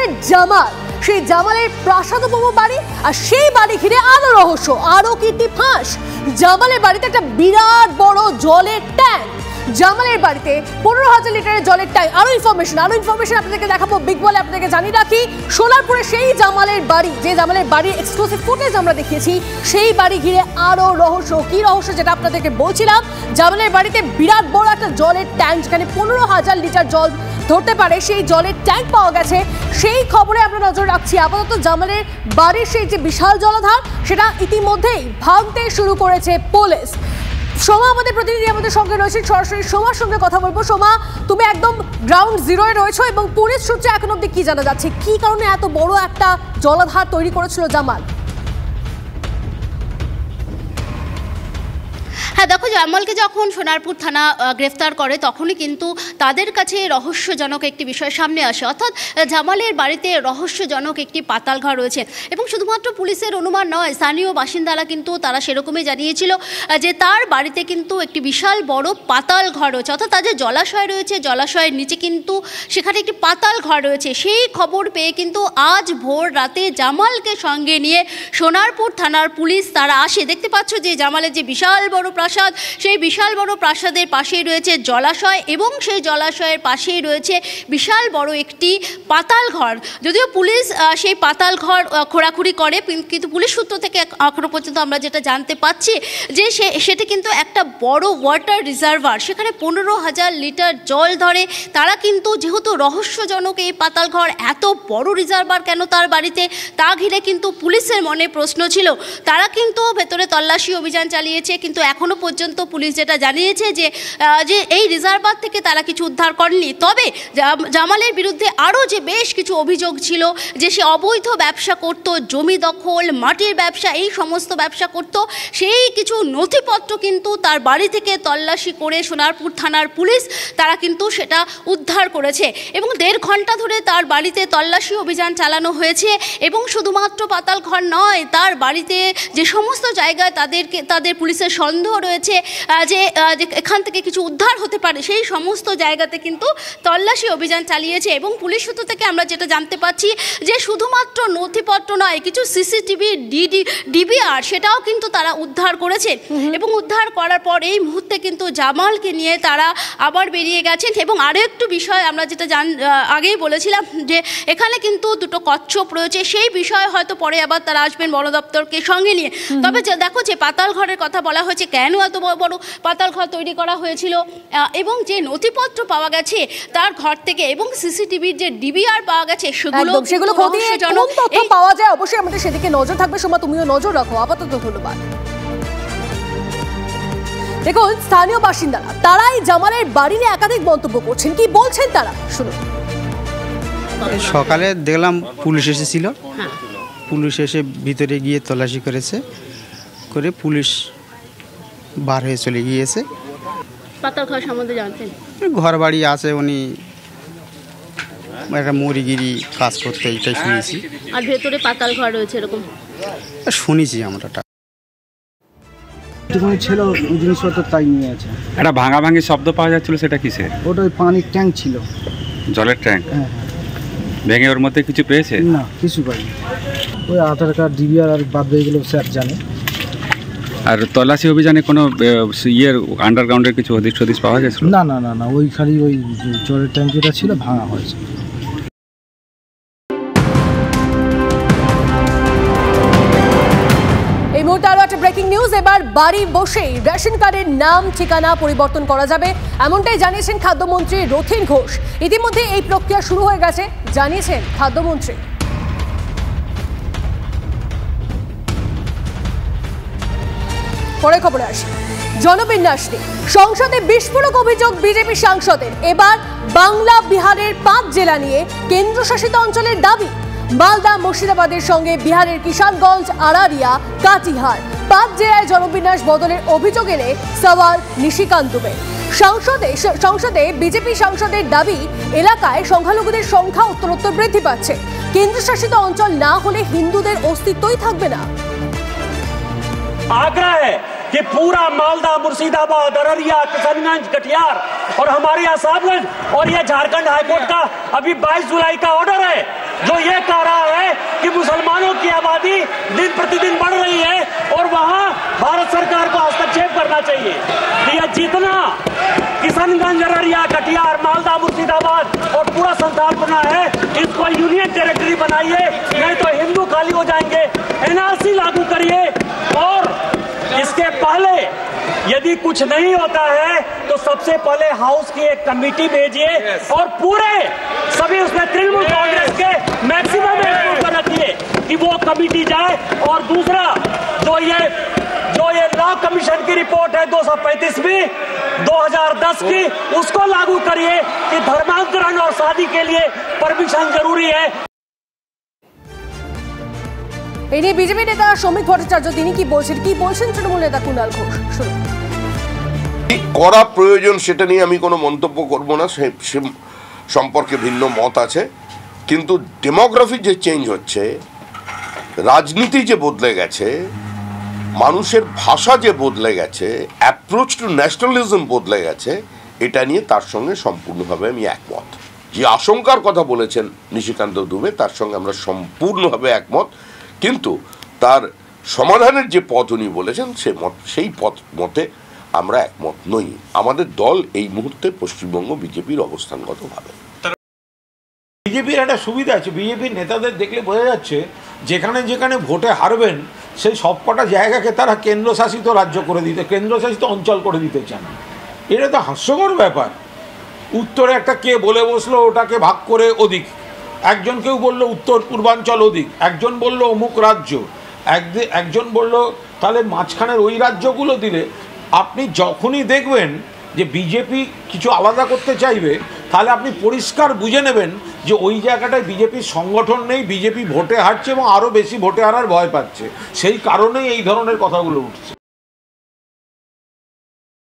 মুর্শিদাবাদের জামাল, সেই জামালের প্রাসাদোপম বাড়ি, আর সেই বাড়ি ঘিরে আরো রহস্য, আরো কীর্তি ফাঁস। জামালের বাড়িতে একটা বিরাট বড় জলের ট্যাঙ্ক, জামালের বাড়িতে 15,000 লিটারের জলের ট্যাঙ্ক। আরো ইনফরমেশন আপনাদেরকে দেখাবো বিগ বলে। আপনাদেরকে জানিয়ে রাখি, সোনারপুরে সেই জামালের বাড়ি, যে জামালের বাড়ির এক্সক্লুসিভ ফুটেজ আমরা দেখিয়েছি, সেই বাড়ি ঘিরে আরো রহস্য। কি রহস্য যেটা আপনাদেরকে বলছিলাম, জামালের বাড়িতে বিরাট বড় একটা জলের ট্যাঙ্ক, যেখানে 15,000 লিটার জল ধরতে পারে, সেই জলের ট্যাঙ্ক পাওয়া গেছে। সেই খবরে আমরা নজর রাখছি। আপাতত জামালের বাড়ির সেই যে বিশাল জলাধার, সেটা ইতিমধ্যেই ভাঙতে শুরু করেছে পুলিশ। সোমা আমাদের প্রতিনিধি আমাদের সঙ্গে রয়েছে, সরাসরি সোমার সঙ্গে কথা বলবো। সোমা, তুমি একদম গ্রাউন্ড জিরোয় রয়েছো এবং পুলিশ সূত্রে এখন অব্দি কি জানা যাচ্ছে, কি কারণে এত বড় একটা জলাধার তৈরি করেছিল জামাল? হ্যাঁ দেখো, জামালকে যখন সোনারপুর থানা গ্রেফতার করে তখনই কিন্তু তাদের কাছে রহস্যজনক একটি বিষয় সামনে আসে, অর্থাৎ জামালের বাড়িতে রহস্যজনক একটি পাতাল ঘর রয়েছে। এবং শুধুমাত্র পুলিশের অনুমান নয়, স্থানীয় বাসিন্দারা কিন্তু তারা সেরকমই জানিয়েছিল যে তার বাড়িতে কিন্তু একটি বিশাল বড় পাতাল ঘর রয়েছে, অর্থাৎ তার যে জলাশয় রয়েছে, জলাশয়ের নিচে কিন্তু সেখানে একটি পাতাল ঘর রয়েছে। সেই খবর পেয়ে কিন্তু আজ ভোর রাতে জামালকে সঙ্গে নিয়ে সোনারপুর থানার পুলিশ তারা আসে। দেখতে পাচ্ছ যে জামালের যে বিশাল বড় প্রাসাদ, সেই বিশাল বড় প্রাসাদের পাশেই রয়েছে জলাশয় এবং সেই জলাশয়ের পাশেই রয়েছে বিশাল বড় একটি পাতাল ঘর। যদিও পুলিশ সেই পাতাল ঘর খোঁড়াখুড়ি করে, কিন্তু পুলিশ সূত্র থেকে এখনো পর্যন্ত আমরা যেটা জানতে পাচ্ছি যে সেটা কিন্তু একটা বড় ওয়াটার রিজার্ভার, সেখানে 15,000 লিটার জল ধরে। তারা কিন্তু যেহেতু রহস্যজনক এই পাতাল ঘর, এত বড় রিজার্ভার কেন তার বাড়িতে, তা ঘিরে কিন্তু পুলিশের মনে প্রশ্ন ছিল। তারা কিন্তু ভেতরে তল্লাশি অভিযান চালিয়েছে, কিন্তু এখনো পর্যন্ত পুলিশ যেটা জানিয়েছে যে এই রিজার্ভার থেকে তারা কিছু উদ্ধার করেনি। তবে জামালের বিরুদ্ধে আরও যে বেশ কিছু অভিযোগ ছিল, যে সে অবৈধ ব্যবসা করত, জমি দখল, মাটির ব্যবসা, এই সমস্ত ব্যবসা করত, সেই কিছু নথিপত্র কিন্তু তার বাড়ি থেকে তল্লাশি করে সোনারপুর থানার পুলিশ তারা কিন্তু সেটা উদ্ধার করেছে। এবং 1.5 ঘন্টা ধরে তার বাড়িতে তল্লাশি অভিযান চালানো হয়েছে। এবং শুধুমাত্র পাতাল ঘর নয়, তার বাড়িতে যে সমস্ত জায়গায় তাদের পুলিশের সন্দেহ রয়েছে যে এখান থেকে কিছু উদ্ধার হতে পারে, সেই সমস্ত জায়গাতে কিন্তু তল্লাশি অভিযান চালিয়েছে। এবং পুলিশ সূত্র থেকে আমরা যেটা জানতে পাচ্ছি যে শুধুমাত্র নথিপত্র নয়, কিছু সিসিটিভি ডিভিআর সেটাও কিন্তু তারা উদ্ধার করেছে। এবং উদ্ধার করার পর এই মুহূর্তে কিন্তু জামালকে নিয়ে তারা আবার বেরিয়ে গেছেন। এবং আরও একটু বিষয় আমরা যেটা আগেই বলেছিলাম যে এখানে কিন্তু 2টো কচ্ছপ রয়েছে, সেই বিষয়ে হয়তো পরে আবার তারা আসবেন বন দপ্তরকে সঙ্গে নিয়ে। তবে দেখো, যে পাতাল ঘরের কথা বলা হয়েছে, কেন এত বড় পাতাল ঘর তৈরি করা হয়েছিল, এবং যে নথিপত্র পাওয়া গেছে তার ঘর থেকে, এবং সিসিটিভির যে ডিভিআর পাওয়া গেছে, সেগুলো পাওয়া যায়। অবশ্যই আমাদের সেদিকে নজর থাকবে। সোমা, তুমিও নজর রাখো। আপাতত ধন্যবাদ। দেখুন, স্থানীয় বাসিন্দারা তারাই জামালের বাড়ি নিয়ে একাধিক মন্তব্য করছেন। কি বলছেন তারা, শুনুন। সকালে দেখলাম পুলিশ এসেছিল, পুলিশ এসে ভিতরে গিয়ে তল্লাশি করে পুলিশ বার হয়ে চলে গিয়েছে। পাতাল ঘর সম্বন্ধে জানতেন? ঘর বাড়ি আছে, উনি একটা মরিগিরি কাজ করতে, এটাই শুনেছি। আর ভেতরে পাতাল ঘর রয়েছে এরকম শুনেছি আমরা। ছিল জিনিসপত্র তাই নিয়ে আছে। একটা ভাঙাভাঙি শব্দ পাওয়া যাচ্ছিল, সেটা কিসে? ওটা ওই পানির ট্যাঙ্ক ছিল, জলের ট্যাঙ্ক। হ্যাঁ, ভেঙে ওর মধ্যে কিছু পেয়েছে? না, কিছু পাইনি। ওই আধার কার্ড, ডিভিআর আর বাদ এগুলো স্যার জানে। আর তল্লাশি অভিযানে কোনো আন্ডারগ্রাউন্ডের কিছু হদিশ পাওয়া গেছিল? না না না না, ওই খালি ওই জলের ট্যাঙ্কিটা ছিল, ভাঙা হয়েছে। এই মুহূর্তে আরো একটা ব্রেকিং নিউজ। এবার বাড়ি বসেই রেশন কার্ডের নাম ঠিকানা পরিবর্তন করা যাবে, এমনটাই জানিয়েছেন খাদ্যমন্ত্রী রথীন ঘোষ। ইতিমধ্যে এই প্রক্রিয়া শুরু হয়ে গেছে, জানিয়েছেন খাদ্যমন্ত্রী। পরে খবরে আসি। জনবিন্যাস নিয়ে সংসদে বিস্ফোরক অভিযোগ বিজেপি সাংসদের। এবার বাংলা বিহারের 5 জেলা নিয়ে কেন্দ্রশাসিত অঞ্চলের দাবি। মালদা, মুর্শিদাবাদের সঙ্গে বিহারের কিষানগঞ্জ, আরারিয়া, কাটিহার 5 জেলায় জনবিন্যাস বদলের অভিযোগ এনে সওয়াল নিশিকান্ত দুবে। সংসদে বিজেপি সাংসদের দাবি, এলাকায় সংখ্যালঘুদের সংখ্যা উত্তরোত্তর বৃদ্ধি পাচ্ছে। কেন্দ্রশাসিত অঞ্চল না হলে হিন্দুদের অস্তিত্বই থাকবে না। आग्रह है कि पूरा मालदा, मुर्शिदाबाद, अररिया, किशनगंज, कटिहार और हमारी आसामगंज और ये झारखंड हाईकोर्ट का अभी 22 जुलाई का ऑर्डर है जो ये कह रहा है कि मुसलमानों की आबादी दिन प्रतिदिन बढ़ रही है और वहां भारत सरकार को हस्तक्षेप करना चाहिए। ये जितना किशनगंज, अररिया, कटिहार, मालदा, मुर्शिदाबाद और पूरा संथालपना है, इसको यूनियन टेरिटरी बनाइए, नहीं तो हिंदू खाली हो जाएंगे। एनआरसी लागू करिए और इसके पहले यदि कुछ नहीं होता है तो सबसे पहले हाउस की एक कमेटी भेजिए और पूरे सभी उसमें तृणमूल कांग्रेस के मैक्सिमम मेंबर्स को रखिए कि वो कमेटी जाए। और दूसरा जो ये लॉ कमीशन की रिपोर्ट है 235वीं 2010 की, उसको लागू करिए कि धर्मांतरण और शादी के लिए परमिशन जरूरी है। এই নিয়ে বিজেপি নেতা শ্রমিক ভট্টাচার্য তিনি কি বলছেন তৃণমূল নেতা কুণাল ঘোষ শুনুন। করা প্রয়োজন সেটা নিয়ে আমি কোনো মন্তব্য করব না, সে সম্পর্কে ভিন্ন মত আছে। কিন্তু ডেমোগ্রাফি যে চেঞ্জ হচ্ছে, রাজনীতি যে বদলে গেছে, মানুষের ভাষা যে বদলে গেছে, অ্যাপ্রোচ টু ন্যাশনালিজম বদলে গেছে, এটা নিয়ে তার সঙ্গে সম্পূর্ণভাবে আমি একমত। যে আশঙ্কার কথা বলেছেন নিশিকান্ত দুবে, তার সঙ্গে আমরা সম্পূর্ণভাবে একমত। কিন্তু তার সমাধানের যে পথ উনি বলেছেন সেই মতে আমরা একমত নই। আমাদের দল এই মুহূর্তে পশ্চিমবঙ্গ বিজেপির অবস্থানগতভাবে। বিজেপির একটা সুবিধা আছে, বিজেপির নেতাদের দেখলে বোঝা যাচ্ছে যেখানে যেখানে ভোটে হারবেন সেই সবকটা জায়গাকে তারা কেন্দ্রশাসিত অঞ্চল করে দিতে চান। এটা তো হাস্যকর ব্যাপার। উত্তরে একটা কে বলে বসলো, ওটাকে ভাগ করে ওদিক, একজন কেউ বললো উত্তর পূর্বাঞ্চল ওদিক, একজন বললো অমুক রাজ্য, একজন বললো তাহলে মাঝখানের ওই রাজ্যগুলো দিলে। আপনি যখনই দেখবেন যে বিজেপি কিছু আলাদা করতে চাইবে, তাহলে আপনি পরিষ্কার বুঝে নেবেন যে ওই জায়গাটায় বিজেপির সংগঠন নেই, বিজেপি ভোটে হারছে এবং আরও বেশি ভোটে হারার ভয় পাচ্ছে। সেই কারণেই এই ধরনের কথাগুলো উঠছে।